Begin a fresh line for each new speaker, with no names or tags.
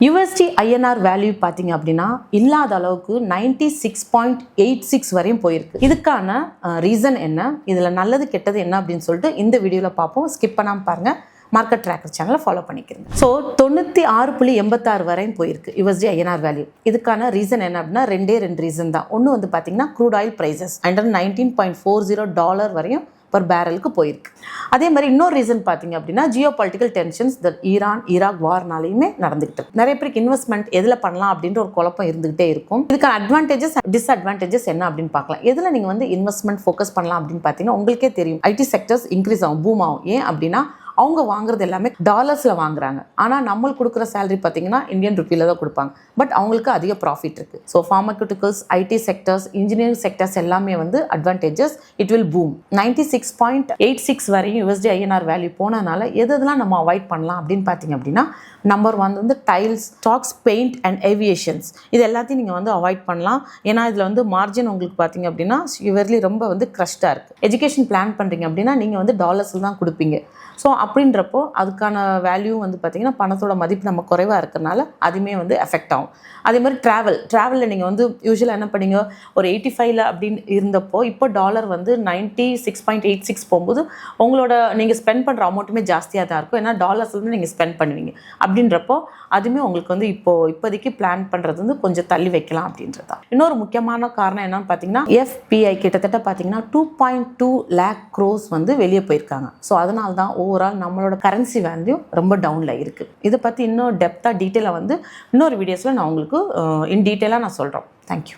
USD INR value பார்த்தீங்க அப்படின்னா இல்லாத அளவுக்கு 96.86 வரையும் போயிருக்கு. இதுக்கான ரீசன் என்ன, இதில் நல்லது கெட்டது என்ன அப்படின்னு சொல்லிட்டு இந்த வீடியோவில் பார்ப்போம். ஸ்கிப் பண்ணாமல் பாருங்கள். மார்க்கெட் ட்ராக்கர் சேனலை ஃபாலோ பண்ணிக்கிறேங்க. ஸோ 96.86 வரையும் போயிருக்கு USD INR வேல்யூ. இதுக்கான ரீசன் என்ன அப்படின்னா ரெண்டு ரீசன் தான். ஒன்று வந்து பார்த்தீங்கன்னா க்ரூட் ஆயில் ப்ரைஸஸ் $119.40 வரையும் பர் பேரலுக்கு போயிருக்கு. அதே மாதிரி இன்னொரு ரீசன் பார்த்தீங்க அப்படின்னா ஜியோ பொலிட்டிக்கல் டென்ஷன்ஸ் ஈராக் வார்னாலையுமே நடந்துகிட்டு இருக்கு. நிறைய பேருக்கு இன்வெஸ்ட்மெண்ட் எதில் பண்ணலாம் அப்படின்ற ஒரு குழப்பம் இருந்துகிட்டே இருக்கும். இதுக்கான அட்வான்டேஜஸ் டிஸ்அட்வான்டேஜஸ் என்ன அப்படின்னு பார்க்கலாம். எதில் நீங்கள் வந்து இன்வெஸ்ட்மெண்ட் ஃபோக்கஸ் பண்ணலாம் அப்படின்னு பார்த்தீங்கன்னா உங்களுக்கே தெரியும், ஐடி செக்டர்ஸ் இன்க்ரீஸ் ஆகும், பூம் ஆகும். ஏன் அப்படின்னா அவங்க வாங்குறது எல்லாமே டாலர்ஸில் வாங்குறாங்க. ஆனால் நம்மளுக்கு கொடுக்குற சேலரி பார்த்தீங்கன்னா இந்தியன் ருப்பியில் தான் கொடுப்பாங்க. பட் அவங்களுக்கு அதிக ப்ராஃபிட் இருக்குது. So pharmaceuticals, IT sectors, engineering sectors எல்லாமே வந்து அட்வான்டேஜஸ். It will boom. 96.86 வரையும் USD INR வேல்யூ போனதுனால எதெல்லாம் நம்ம அவாய்ட் பண்ணலாம் அப்படின்னு பார்த்தீங்க அப்படின்னா நம்பர் 1 வந்து tiles, stocks, paint and aviations. இது எல்லாத்தையும் நீங்கள் வந்து அவாய்ட் பண்ணலாம். ஏன்னா இதில் வந்து மார்ஜின் உங்களுக்கு பார்த்தீங்க அப்படின்னா ஷுவர்லி ரொம்ப வந்து க்ரஷ்டாக இருக்குது. எஜுகேஷன் பிளான் பண்ணுறீங்க அப்படின்னா நீங்கள் வந்து டாலர்ஸில் தான் கொடுப்பீங்க. ஸோ அப்படின்றப்போ அதுக்கான வேல்யூ வந்து பார்த்திங்கன்னா பணத்தோட மதிப்பு நம்ம குறைவாக இருக்கிறதுனால அதுவுமே வந்து எஃபெக்ட் ஆகும். அதே மாதிரி ட்ராவலில் நீங்கள் வந்து யூஸ்வலாக என்ன பண்ணீங்க, ஒரு 85 அப்படின்னு இருந்தப்போ இப்போ டாலர் வந்து 96.86 போகும்போது உங்களோட நீங்கள் ஸ்பெண்ட் பண்ணுற அமௌண்ட்டுமே ஜாஸ்தியாக தான் இருக்கும். ஏன்னா டாலர்ஸ்லேருந்து நீங்கள் ஸ்பெண்ட் பண்ணுவீங்க. அப்படின்றப்போ அதுவுமே உங்களுக்கு வந்து இப்போதைக்கு பிளான் பண்ணுறது வந்து கொஞ்சம் தள்ளி வைக்கலாம் அப்படின்றது தான். இன்னொரு முக்கியமான காரணம் என்னன்னு பார்த்தீங்கன்னா FPI கிட்டத்தட்ட பார்த்தீங்கன்னா 2.2 lakh crores வந்து வெளியே போயிருக்காங்க. ஸோ அதனால தான் ஓவரால் நம்மளோட கரன்சி வேல்யூ ரொம்ப டவுனில் இருக்குது. இதை பற்றி இன்னும் டெப்த்தாக டீட்டெயிலாக வந்து இன்னொரு வீடியோஸில் நான் உங்களுக்கு இன் டீட்டெயிலாக நான் சொல்கிறேன். தேங்க்யூ.